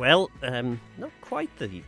Well, not quite the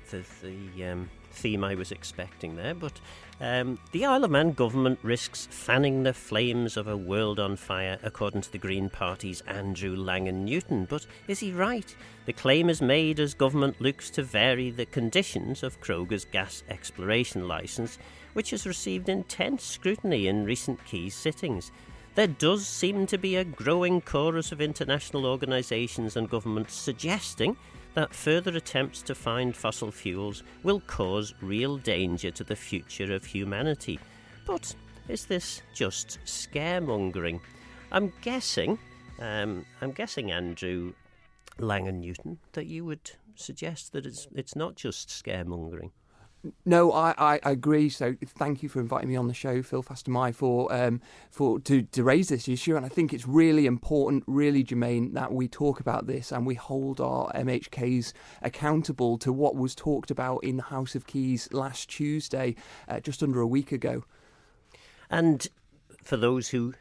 theme I was expecting there, but the Isle of Man government risks fanning the flames of a world on fire, according to the Green Party's Andrew Langan-Newton. But is he right? The claim is made as government looks to vary the conditions of Crogger's gas exploration licence, which has received intense scrutiny in recent Keys sittings. There does seem to be a growing chorus of international organisations and governments suggesting that further attempts to find fossil fuels will cause real danger to the future of humanity. But is this just scaremongering? I'm guessing, Andrew Langan-Newton, that you would suggest that it's not just scaremongering. No, I agree. So thank you for inviting me on the show, Phil Fastermy, to raise this issue. And I think it's really important, really germane, that we talk about this and we hold our MHKs accountable to what was talked about in the House of Keys last Tuesday, just under a week ago. And for those who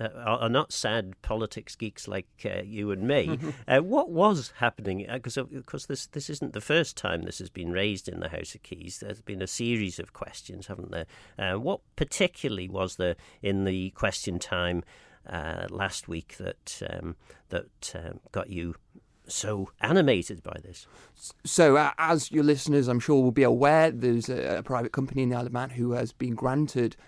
are not sad politics geeks like you and me, what was happening? Because of course this isn't the first time this has been raised in the House of Keys. There's been a series of questions, haven't there? What particularly was there in the question time last week that got you so animated by this? So, as your listeners, I'm sure, will be aware, there's a private company in the Isle of Man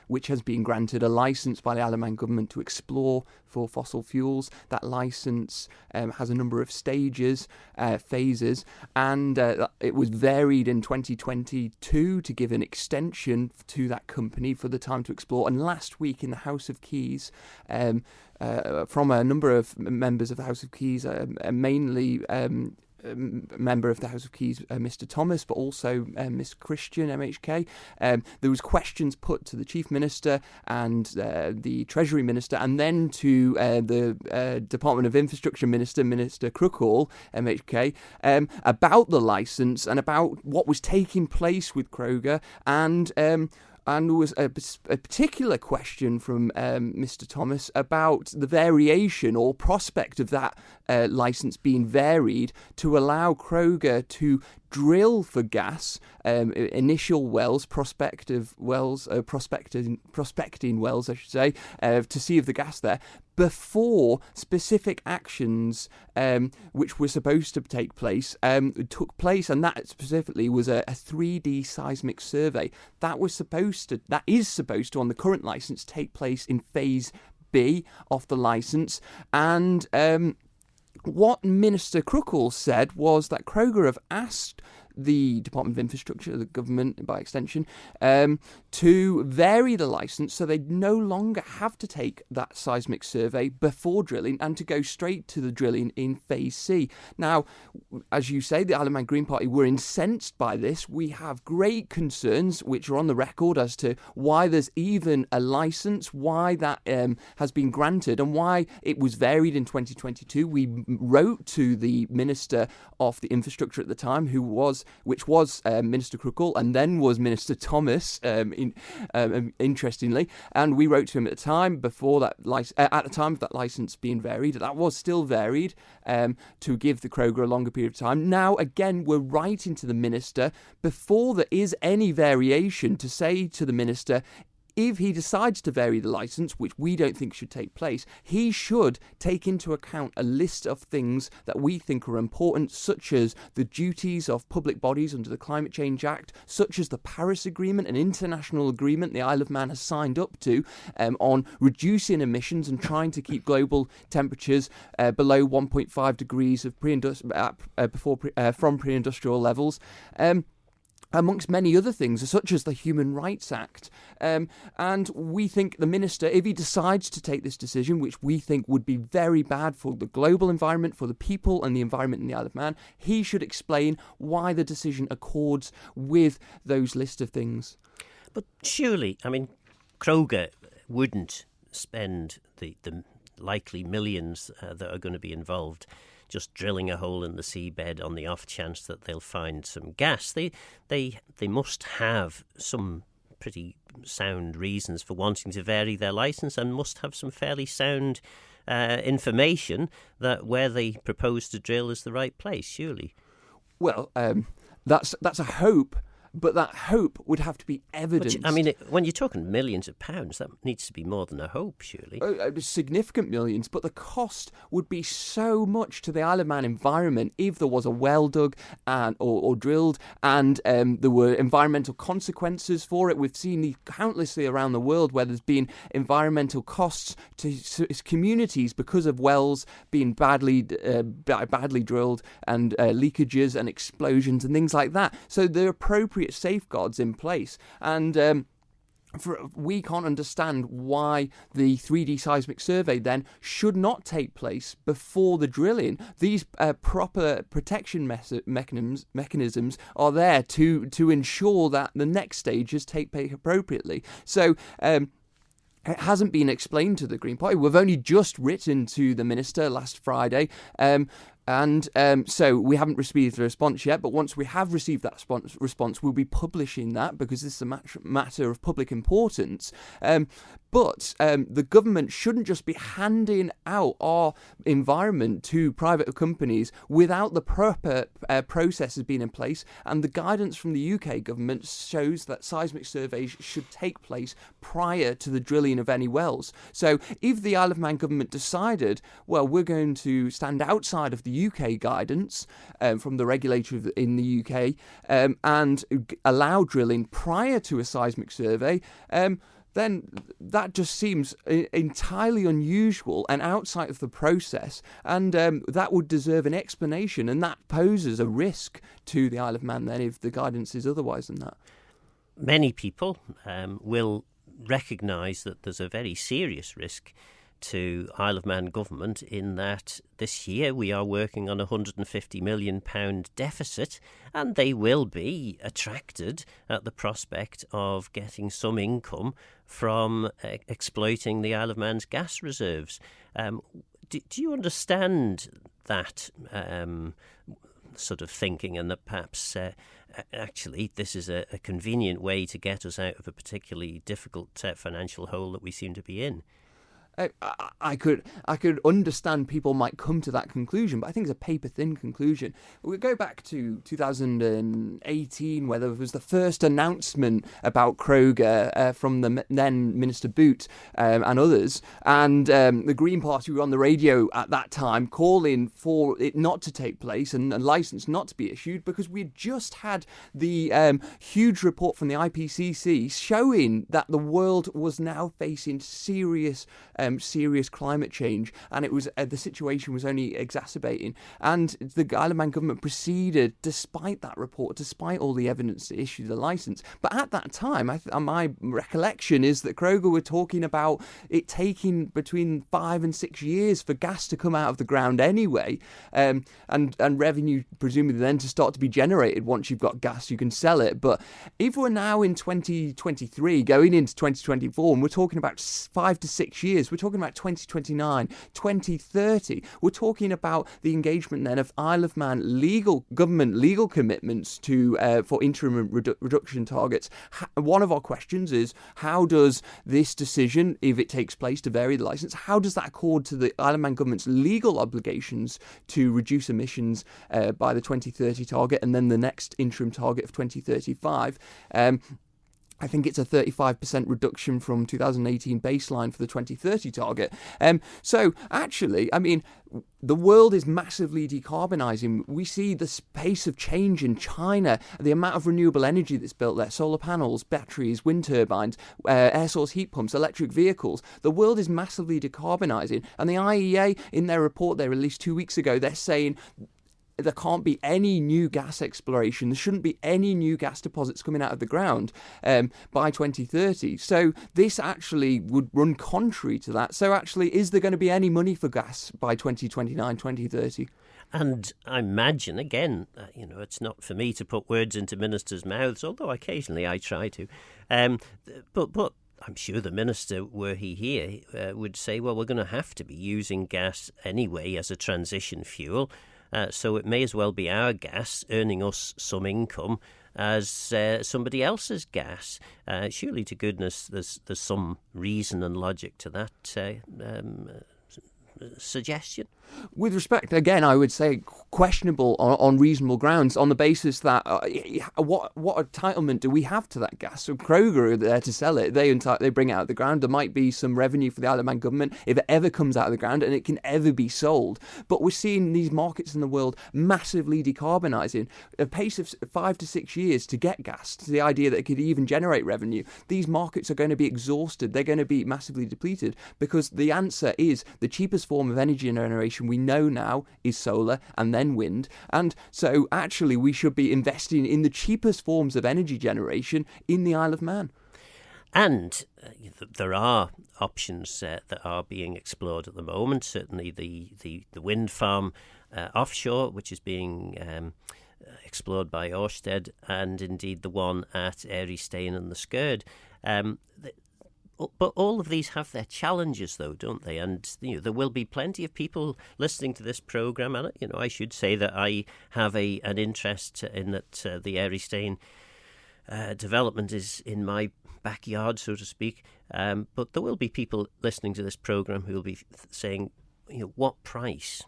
which has been granted a licence by the Isle of Man government to explore for fossil fuels. That licence has a number of phases, and it was varied in 2022 to give an extension to that company for the time to explore. And last week in the House of Keys, from a number of members of the House of Keys, mainly member of the House of Keys, Mr. Thomas, but also Miss Christian, MHK. There was questions put to the Chief Minister and the Treasury Minister, and then to the Department of Infrastructure Minister, Minister Crookall, MHK, about the licence and about what was taking place with Crogger, and there was a particular question from Mr. Thomas about the variation or prospect of that licence being varied to allow Crogger to drill for gas, initial wells, prospecting wells, I should say, to see if the gas there, before specific actions which were supposed to take place took place, and that specifically was a 3D seismic survey that is supposed to on the current licence take place in phase B of the licence. And what Minister Crookall said was that Crogger have asked the Department of Infrastructure, the government by extension, to vary the licence so they no longer have to take that seismic survey before drilling and to go straight to the drilling in Phase C. Now, as you say, the Isle of Man Green Party were incensed by this. We have great concerns, which are on the record, as to why there's even a licence, why that has been granted and why it was varied in 2022. We wrote to the Minister of the Infrastructure at the time, which was Minister Crookall, and then was Minister Thomas, interestingly. And we wrote to him at the time before that at the time of that licence being varied. That was still varied to give the Crogger a longer period of time. Now, again, we're writing to the Minister before there is any variation to say to the Minister, if he decides to vary the licence, which we don't think should take place, he should take into account a list of things that we think are important, such as the duties of public bodies under the Climate Change Act, such as the Paris Agreement, an international agreement the Isle of Man has signed up to on reducing emissions and trying to keep global temperatures below 1.5 degrees of from pre-industrial levels. Amongst many other things, such as the Human Rights Act. And we think the Minister, if he decides to take this decision, which we think would be very bad for the global environment, for the people and the environment in the Isle of Man, he should explain why the decision accords with those list of things. But surely, I mean, Crogger wouldn't spend the likely millions that are going to be involved just drilling a hole in the seabed on the off chance that they'll find some gas. They must have some pretty sound reasons for wanting to vary their licence and must have some fairly sound information that where they propose to drill is the right place, surely. Well, that's a hope. But that hope would have to be evidenced. I mean, when you're talking millions of pounds, that needs to be more than a hope, surely. Significant millions, but the cost would be so much to the Isle of Man environment if there was a well dug or drilled, and there were environmental consequences for it. We've seen countlessly around the world where there's been environmental costs to communities because of wells being badly drilled and leakages and explosions and things like that. So the appropriate safeguards in place, and we can't understand why the 3D seismic survey then should not take place before the drilling. These proper protection mechanisms are there to ensure that the next stages take place appropriately. So it hasn't been explained to the Green Party. We've only just written to the Minister last Friday, and so we haven't received a response yet, but once we have received that response, we'll be publishing that because this is a matter of public importance. But the government shouldn't just be handing out our environment to private companies without the proper processes being in place. And the guidance from the UK government shows that seismic surveys should take place prior to the drilling of any wells. So if the Isle of Man government decided, well, we're going to stand outside of the UK guidance from the regulator in the UK and allow drilling prior to a seismic survey, then that just seems entirely unusual and outside of the process, and that would deserve an explanation, and that poses a risk to the Isle of Man then if the guidance is otherwise than that. Many people will recognise that there's a very serious risk to Isle of Man government in that this year we are working on a £150 million deficit, and they will be attracted at the prospect of getting some income from exploiting the Isle of Man's gas reserves. Do you understand that sort of thinking, and that perhaps actually this is a convenient way to get us out of a particularly difficult financial hole that we seem to be in? I could understand people might come to that conclusion, but I think it's a paper-thin conclusion. We go back to 2018, where there was the first announcement about Crogga from the then Minister Boot and others, and the Green Party were on the radio at that time calling for it not to take place and a licence not to be issued, because we had just had the huge report from the IPCC showing that the world was now facing serious climate change, and it was the situation was only exacerbating. And the Isle of Man government proceeded, despite that report, despite all the evidence, to issue the licence. But at that time, my recollection is that Crogga were talking about it taking between 5 and 6 years for gas to come out of the ground anyway, and revenue presumably then to start to be generated once you've got gas, you can sell it. But if we're now in 2023, going into 2024, and we're talking about 5 to 6 years, we're talking about 2029, 2030. We're talking about the engagement then of Isle of Man government legal commitments to for interim reduction targets. One of our questions is, how does this decision, if it takes place to vary the licence, how does that accord to the Isle of Man government's legal obligations to reduce emissions by the 2030 target and then the next interim target of 2035? I think it's a 35% reduction from 2018 baseline for the 2030 target. So actually, I mean, the world is massively decarbonising. We see the pace of change in China, the amount of renewable energy that's built there, solar panels, batteries, wind turbines, air source heat pumps, electric vehicles. The world is massively decarbonising. And the IEA, in their report they released 2 weeks ago, they're saying there can't be any new gas exploration. There shouldn't be any new gas deposits coming out of the ground by 2030. So this actually would run contrary to that. So actually, is there going to be any money for gas by 2029, 2030? And I imagine, again, it's not for me to put words into ministers' mouths, although occasionally I try to. But I'm sure the minister, were he here, would say, well, we're going to have to be using gas anyway as a transition fuel. So it may as well be our gas earning us some income as somebody else's gas. Surely to goodness there's some reason and logic to that suggestion? With respect, again, I would say questionable on reasonable grounds, on the basis that what entitlement do we have to that gas? So Kroger are there to sell it. They bring it out of the ground. There might be some revenue for the Isle of Man government if it ever comes out of the ground and it can ever be sold. But we're seeing these markets in the world massively decarbonising. A pace of 5 to 6 years to get gas, to the idea that it could even generate revenue. These markets are going to be exhausted. They're going to be massively depleted because the answer is the cheapest form of energy generation we know now is solar and then wind. And so actually we should be investing in the cheapest forms of energy generation in the Isle of Man. And there are options that are being explored at the moment. Certainly the wind farm offshore, which is being explored by Ørsted, and indeed the one at Eiristein and the Skird. But all of these have their challenges, though, don't they? And there will be plenty of people listening to this programme. And I should say that I have an interest in that the Eiristein development is in my backyard, so to speak. But there will be people listening to this programme who will be saying, what price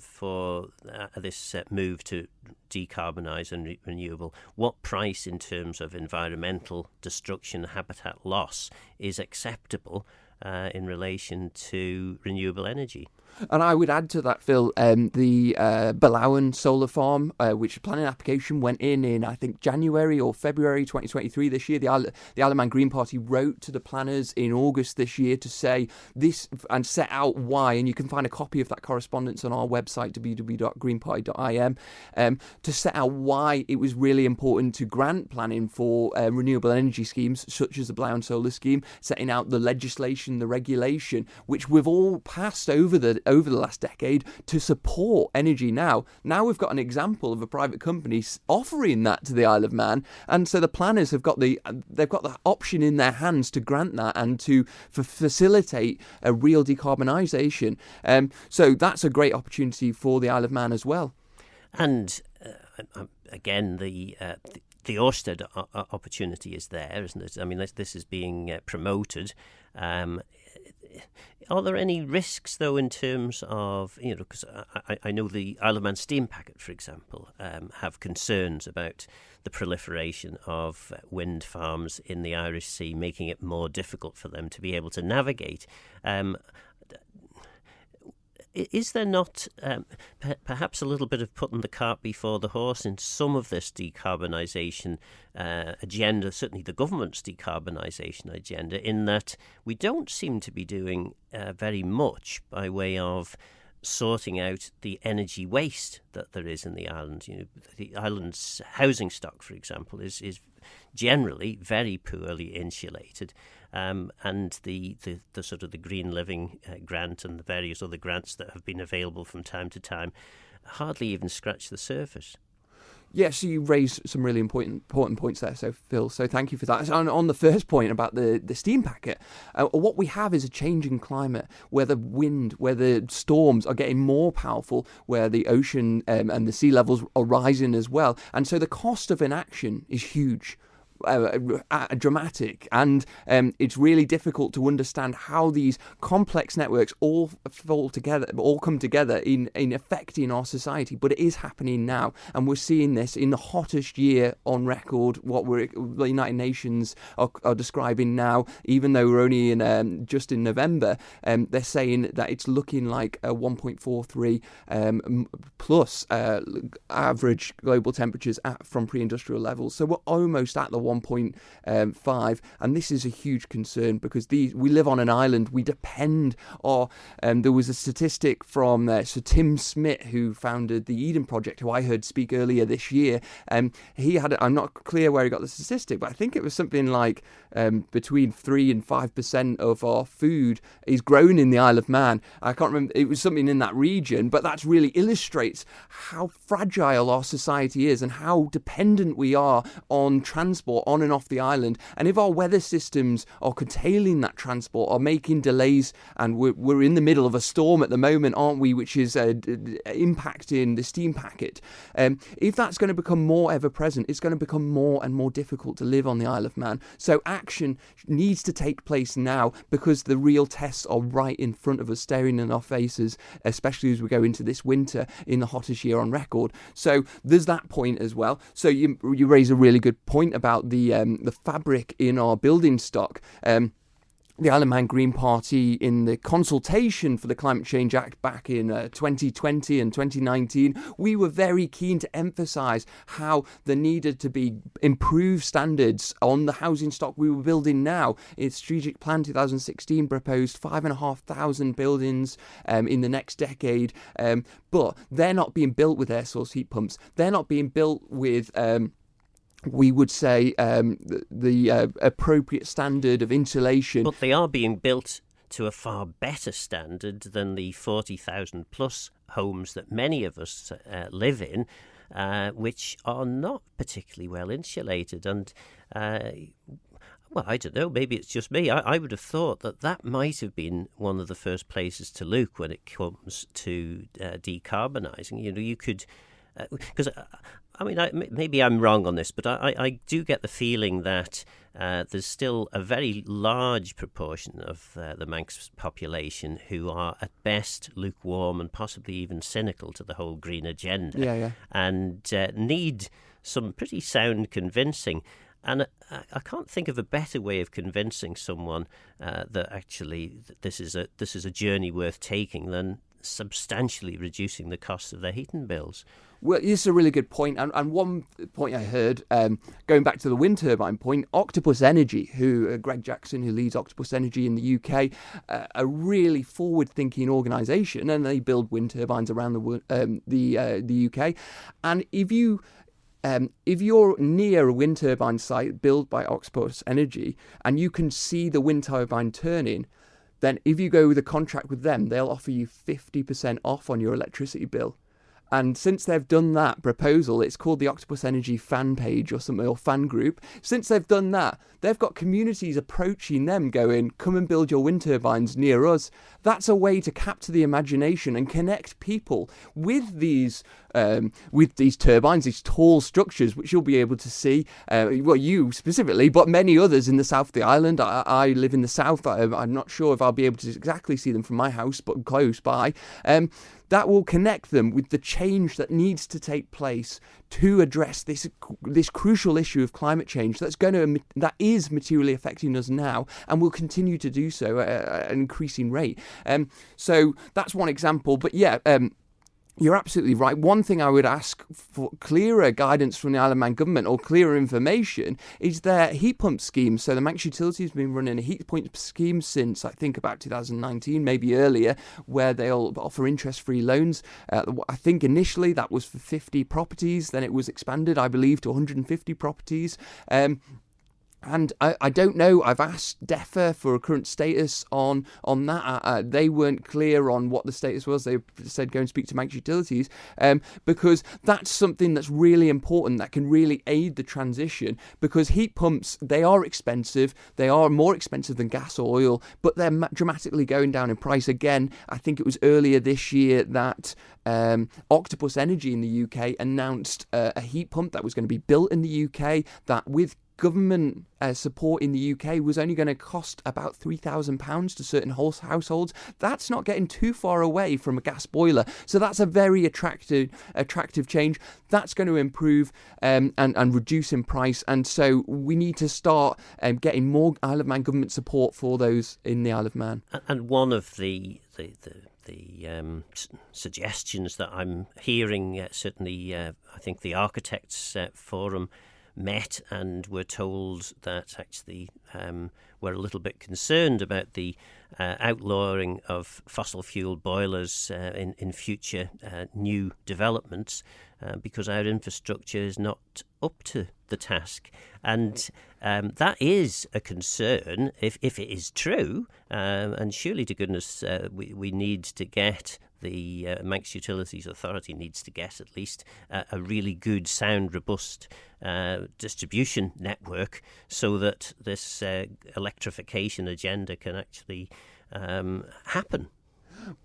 for this move to decarbonise and renewable? What price in terms of environmental destruction, habitat loss is acceptable in relation to renewable energy? And I would add to that, Phil, the Balawan solar farm, which planning application went in I think, January or February 2023 this year. The Isle of Man Green Party wrote to the planners in August this year to say this and set out why, and you can find a copy of that correspondence on our website, www.greenparty.im, to set out why it was really important to grant planning for renewable energy schemes, such as the Balawan solar scheme, setting out the legislation, the regulation, which we've all passed over the last decade to support energy now. Now we've got an example of a private company offering that to the Isle of Man, and so the planners have got the option in their hands to grant that and to facilitate a real decarbonisation. So that's a great opportunity for the Isle of Man as well. And again, the Ørsted opportunity is there, isn't it? I mean, this is being promoted. Are there any risks, though, in terms of, because I know the Isle of Man Steam Packet, for example, have concerns about the proliferation of wind farms in the Irish Sea, making it more difficult for them to be able to navigate. Is there not perhaps a little bit of putting the cart before the horse in some of this decarbonisation agenda, certainly the government's decarbonisation agenda, in that we don't seem to be doing very much by way of sorting out the energy waste that there is in the island? The island's housing stock, for example, is generally very poorly insulated. And the sort of the Green Living grant and the various other grants that have been available from time to time hardly even scratch the surface. Yes, so you raised some really important points there, so Phil. So thank you for that. On the first point about the steam packet, what we have is a changing climate where the wind, where the storms are getting more powerful, where the ocean and the sea levels are rising as well, and so the cost of inaction is huge. Dramatic, and it's really difficult to understand how these complex networks all come together in affecting our society. But it is happening now, and we're seeing this in the hottest year on record. What the United Nations are describing now, even though we're only in just in November, they're saying that it's looking like a 1.43 plus average global temperatures from pre-industrial levels. So we're almost at the 1.5, and this is a huge concern because we live on an island. We depend on. There was a statistic from Sir Tim Smith, who founded the Eden Project, who I heard speak earlier this year. He had. I'm not clear where he got the statistic, but I think it was something like between 3 and 5% of our food is grown in the Isle of Man. I can't remember. It was something in that region, but that really illustrates how fragile our society is and how dependent we are on transport transport on and off the island. And if our weather systems are curtailing that transport, are making delays, and we're in the middle of a storm at the moment, aren't we, which is impacting the steam packet. If that's going to become more ever present, it's going to become more and more difficult to live on the Isle of Man. So action needs to take place now, because the real tests are right in front of us, staring in our faces, especially as we go into this winter in the hottest year on record. So there's that point as well. So you raise a really good point about the fabric in our building stock. The Isle of Man Green Party, in the consultation for the Climate Change Act back in 2020 and 2019, we were very keen to emphasise how there needed to be improved standards on the housing stock we were building now. Its Strategic Plan 2016 proposed 5,500 buildings in the next decade, but they're not being built with air source heat pumps. They're not being built with we would say the appropriate standard of insulation. But they are being built to a far better standard than the 40,000 plus homes that many of us live in, which are not particularly well insulated. And well, I don't know, maybe it's just me. I would have thought that might have been one of the first places to look when it comes to decarbonising. You know, you could, because I mean, maybe I'm wrong on this, but I do get the feeling that there's still a very large proportion of the Manx population who are at best lukewarm and possibly even cynical to the whole green agenda, and need some pretty sound convincing. And I can't think of a better way of convincing someone that actually this is a journey worth taking than substantially reducing the cost of their heating bills. Well, this is a really good point. And one point I heard, going back to the wind turbine point, Octopus Energy, Greg Jackson, who leads Octopus Energy in the UK, a really forward-thinking organisation, and they build wind turbines around the UK. And if you're near a wind turbine site built by Octopus Energy and you can see the wind turbine turning, then if you go with a contract with them, they'll offer you 50% off on your electricity bill. And since they've done that proposal, it's called the Octopus Energy fan page or something, or fan group. Since they've done that, they've got communities approaching them going, come and build your wind turbines near us. That's a way to capture the imagination and connect people with these turbines, these tall structures, which you'll be able to see, well, you specifically, but many others in the south of the island. I live in the south. I'm not sure if I'll be able to exactly see them from my house, but close by. That will connect them with the change that needs to take place to address this crucial issue of climate change that is materially affecting us now and will continue to do so at an increasing rate. So that's one example. But you're absolutely right. One thing I would ask for clearer guidance from the Isle of Man government, or clearer information, is their heat pump scheme. So the Manx Utilities has been running a heat pump scheme since, I think, about 2019, maybe earlier, where they'll offer interest-free loans. I think initially that was for 50 properties. Then it was expanded, I believe, to 150 properties. And I don't know. I've asked DEFRA for a current status on that. They weren't clear on what the status was. They said go and speak to Manx Utilities, because that's something that's really important, that can really aid the transition, because heat pumps, they are expensive. They are more expensive than gas or oil, but they're dramatically going down in price. Again, I think it was earlier this year that Octopus Energy in the UK announced a heat pump that was going to be built in the UK that, with government support in the UK, was only going to cost about £3,000 to certain households. That's not getting too far away from a gas boiler. So that's a very attractive change. That's going to improve and reduce in price. And so we need to start getting more Isle of Man government support for those in the Isle of Man. And one of the suggestions that I'm hearing, certainly I think the Architects Forum met and were told that actually we're a little bit concerned about the outlawing of fossil fuel boilers in future new developments. because our infrastructure is not up to the task. And that is a concern if it is true. And surely, to goodness, we need to get the Manx Utilities Authority needs to get at least a really good, sound, robust distribution network so that this electrification agenda can actually happen.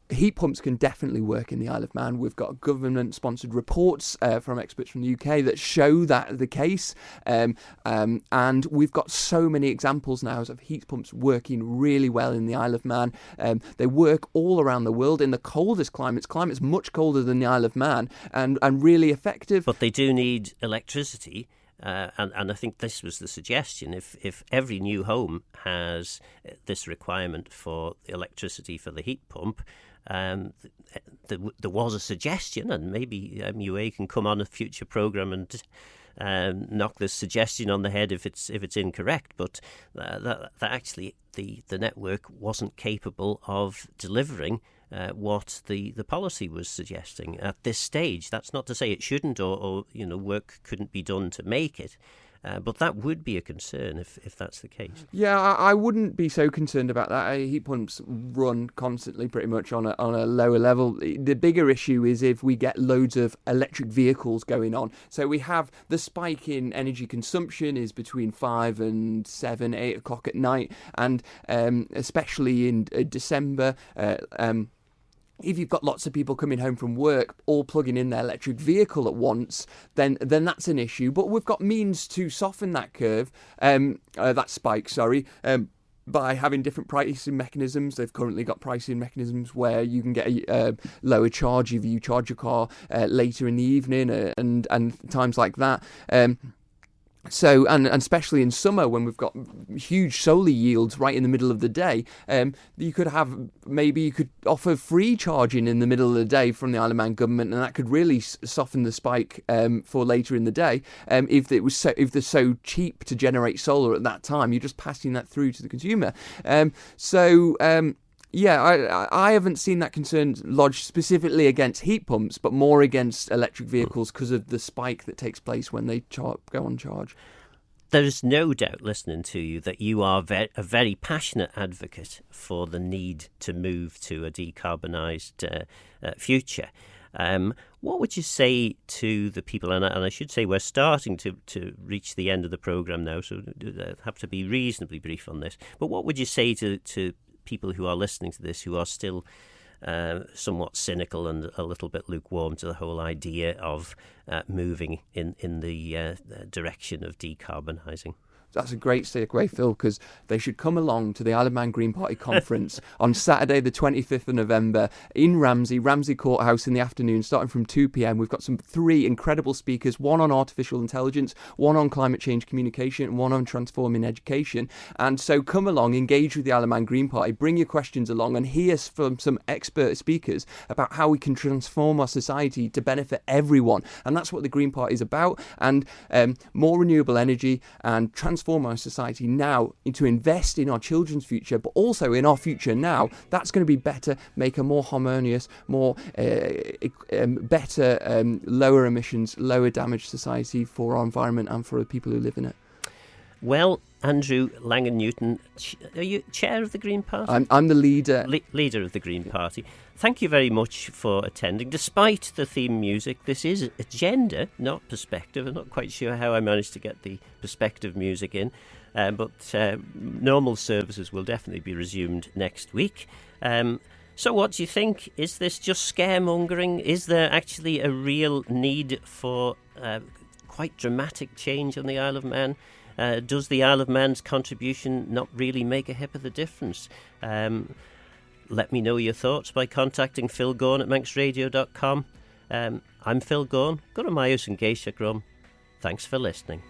Heat pumps can definitely work in the Isle of Man. We've got government-sponsored reports from experts from the UK that show that the case, and we've got so many examples now of heat pumps working really well in the Isle of Man. They work all around the world in the coldest climates much colder than the Isle of Man, and really effective. But they do need electricity. And I think this was the suggestion. If every new home has this requirement for electricity for the heat pump, there was a suggestion, and maybe MUA can come on a future programme and knock this suggestion on the head if it's incorrect. But that actually the network wasn't capable of delivering what the policy was suggesting at this stage. That's not to say it shouldn't or work couldn't be done to make it. But that would be a concern if that's the case. Yeah, I wouldn't be so concerned about that. Heat pumps run constantly pretty much on a lower level. The bigger issue is if we get loads of electric vehicles going on. So we have the spike in energy consumption is between 5 and 7, 8 o'clock at night. And especially in December, if you've got lots of people coming home from work all plugging in their electric vehicle at once, then that's an issue. But we've got means to soften that curve, that spike, by having different pricing mechanisms. They've currently got pricing mechanisms where you can get a lower charge if you charge your car later in the evening and times like that. So, and especially in summer when we've got huge solar yields right in the middle of the day, you could offer free charging in the middle of the day from the Isle of Man government, and that could really soften the spike for later in the day. If they're so cheap to generate solar at that time, you're just passing that through to the consumer. Yeah, I haven't seen that concern lodged specifically against heat pumps, but more against electric vehicles because of the spike that takes place when they go on charge. There's no doubt, listening to you, that you are a very passionate advocate for the need to move to a decarbonised future. What would you say to the people, and I should say we're starting to reach the end of the programme now, so I have to be reasonably brief on this, but what would you say to people who are listening to this who are still somewhat cynical and a little bit lukewarm to the whole idea of moving in the direction of decarbonising? That's a great segue, Phil, because they should come along to the Isle of Man Green Party conference on Saturday, the 25th of November in Ramsey Courthouse in the afternoon, starting from 2 p.m. We've got 3 incredible speakers, one on artificial intelligence, one on climate change communication, and one on transforming education. And so come along, engage with the Isle of Man Green Party, bring your questions along and hear from some expert speakers about how we can transform our society to benefit everyone. And that's what the Green Party is about. And more renewable energy and transform our society now to invest in our children's future, but also in our future now. That's going to be better, make a more harmonious, more better, lower emissions, lower damage society for our environment and for the people who live in it. Well, Andrew Langan-Newton, are you chair of the Green Party? I'm the leader. Leader of the Green Party. Thank you very much for attending. Despite the theme music, this is agenda, not perspective. I'm not quite sure how I managed to get the perspective music in, but normal services will definitely be resumed next week. So what do you think? Is this just scaremongering? Is there actually a real need for quite dramatic change on the Isle of Man? Does the Isle of Man's contribution not really make a hip of the difference? Let me know your thoughts by contacting Phil Gorn at manxradio.com. I'm Phil Gorn. Go to Myos and Geisha Grum. Thanks for listening.